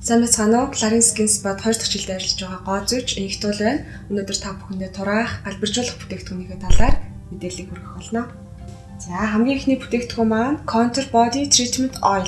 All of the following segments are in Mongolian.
Сайн байцгаана уу? Clarins Skin Spa 2 дахь жилдээ ажиллаж байгаа гоо зүйч Инх Туул байна. Өнөөдөр та бүхэндээ тураах, галбиржуулах бүтээгдэхүүнийхээ талаар мэдээлэл хүргэх болно. За хамгийн ихний бүтээгдэхүүн маань Contour Body Treatment Oil.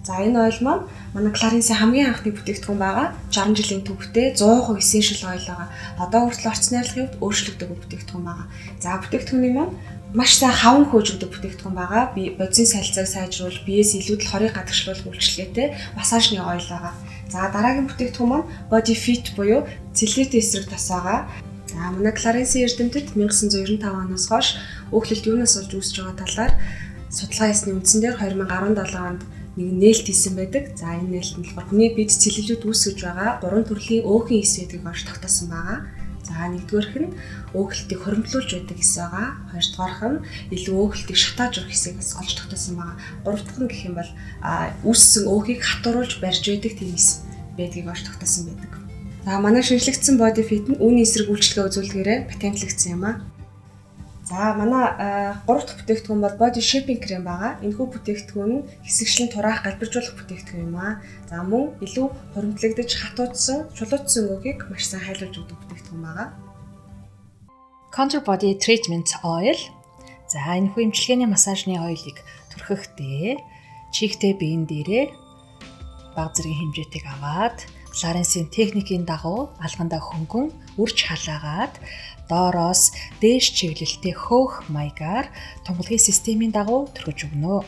За энэ ойл маань манай Clarins-ийн хамгийн анхны бүтээгдэхүүн байгаа. 60 жилийн түүхтэй 100% essential oil байгаа. Одоо хүртэл орц найрлагын хувьд өөрчлөгдөг бүтээгдэхүүн байгаа. За бүтээгдэхүүний маань маш сайн хаван хөөжөгдөг бүтээгдэхүүн байгаа. Бодисын салцааг сайжруулж, биеэс илүүдэл хорийг гадагшлуулах үйлчилгээтэй массажны ойл байгаа. За дараагийн бүтээгдэхүүн маань Body Fit буюу целлюлит эсрэг тос байгаа. За манай Clarins-ийн эрдэмтэд 1995 оноос хойш өөхлөлт юунаас болж үүсэж байгаа талаар судалгаа хийсний үндсэн дээр 2017 онд нэг нээлт хийсэн байдаг. За энэ нээлт нь болохоор хүний бид целлюлит үүсгэж байгаа 3 төрлийн өөхөн ис байдгийг олж тогтоосон байгаа. За нэгдүгээрх нь өөхлөлтийг хоримтлуулж байдаг хэсэг байгаа. Хоёрдугаарх нь илүү өөхлөлтийг шатааж өгөх хэсгээс олж тогтоосон байгаа. Гуравдугаарх нь гэх юм бол үүссэн өөхийг хатууруулж барьж байдаг тийм хэсэг байдгийг олж тогтоосон байдаг. За манай шинжлэгдсэн Body Fit нь үүний эсрэг үйлчлэгээ үзүүлдгээрээ патентлэгдсэн юм аа. За манай 3 дахь бүтээгдэхүүн бол Body Shaping Cream байгаа. Энэхүү бүтээгдэхүүн нь хэсэгчлэн тураах, галбиржуулах бүтээгдэхүүн юм аа. За мөн илүү хуримтлагдаж хатуудсан, чулуучсан өөхийг маш сайн хайлуулж өгдөг бүтээгдэхүүн байгаа. Contour Body Treatment Oil. За энэхүү эмчилгээний массажны оёлыг түрхэхдээ чихтэй биен дээрээ бага зэргийн хэмжээтэйг аваад Clarins-ийн техникийн дагуу алгандаа хөнгөн үрж халаагаад доороос дээш чиглэлтэй хөөх маягаар тунгалгийн системийн дагуу түргэж өгнө.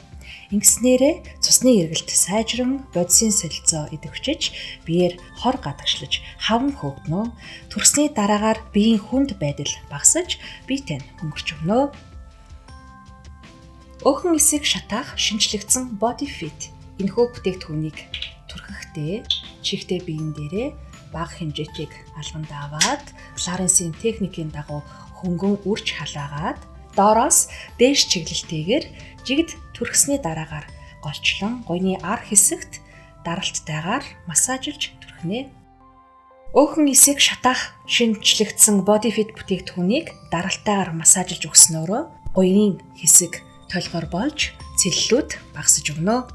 Ингэснээрээ цусны эргэлт сайжран бодисын солилцоо идэвхжиж биеэр хор гадагшлаж хаван хөөгднө. Түрсний дараагаар биеийн хүнд байдал багасж биетэй хөнгөрч өгнө. Өөхөн эсийг шатаах шинжлэгдсэн Body Fit энэхүү бүтээгдэхүүнийг түрхэхдээ чихтэй биен дээрээ бага хэмжээтэйг алгандаа аваад Clarins-ийн техникийн дагуу хөнгөн үрж халаагаад доороос дээш чиглэлтэйгээр жигд түрхсний дараагаар голчлон гойны ар хэсэгт даралттайгаар массажлж түрхнэ. Өөхөн эсийг шатаах шинжлэгдсэн Body Fit бүтээгдэхүүнийг даралттайгаар массажлж өгснөөрөө гойны хэсэг толгоор болж целлюлит багасж өгнө.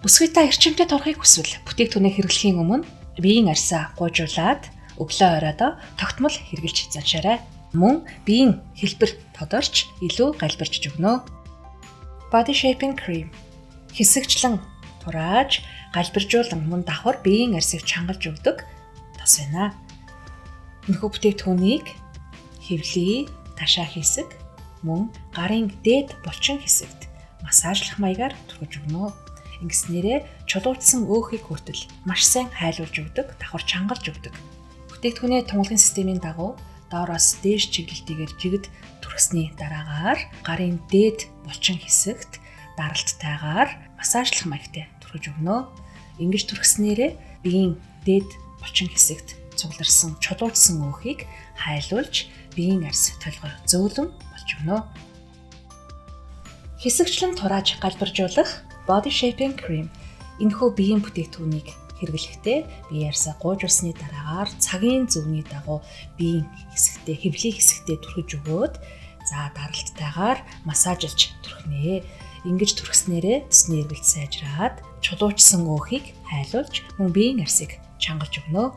Бүсгүйтэй эрчимтэй торхыг хүсвэл бүтээгдэхүүнээ хэрэглэхийн өмнө биеийн арьсаа гуйжуулад өглөө оройдоо тогтмол хэрглэж заншаарай. Мөн биеийн хэлбэр тодорч илүү галбирч өгнө. Body Shaping Cream хэсэгчлэн турааж, галбиржуулан мөн давхар биеийн арьсыг чангалж өгдөг тос байна. Энэхүү бүтээгдэхүүнийг хэвлий, ташаа хэсэг, мөн гарын дээд булчин хэсэгт массажлах маягаар түргэж өгнө. Ингэснээрээ чулуучсан өөхийг хүртэл маш сайн хайлуулж өгдөг, давхар чангалж өгдөг. Бүтээгдэхүүний тунгалгийн системийн дагуу доороос дээш чиглэлтэйгээр жигд түрхсний дараагаар гарын дээд булчин хэсэгт даралттайгаар массажлах маягтай түргэж өгнө. Ингэж түрхснээрээ биеийн дээд булчин хэсэгт цугларсан чулуучсан өөхийг хайлуулж биеийн арьс толгой зөөлөн болж өгнө. Хэсэгчлэн турааж галбиржуулах Body Shaping Cream энэхүү биеийн бүтээгдэхүүнийг хэрэглэхдээ бие арьсаа гуйжуулсны дараагаар цагийн зөвний дагуу биеийн хэсэгтээ хэвлий хэсэгтээ түрхэж өгөөд за даралттайгаар массажлж түрхнэ. Ингэж түрхснээрээ цусны эргэлт сайжраад чулуучсан өөхийг хайлуулж мөн биеийн арьсыг чангалж өгнө.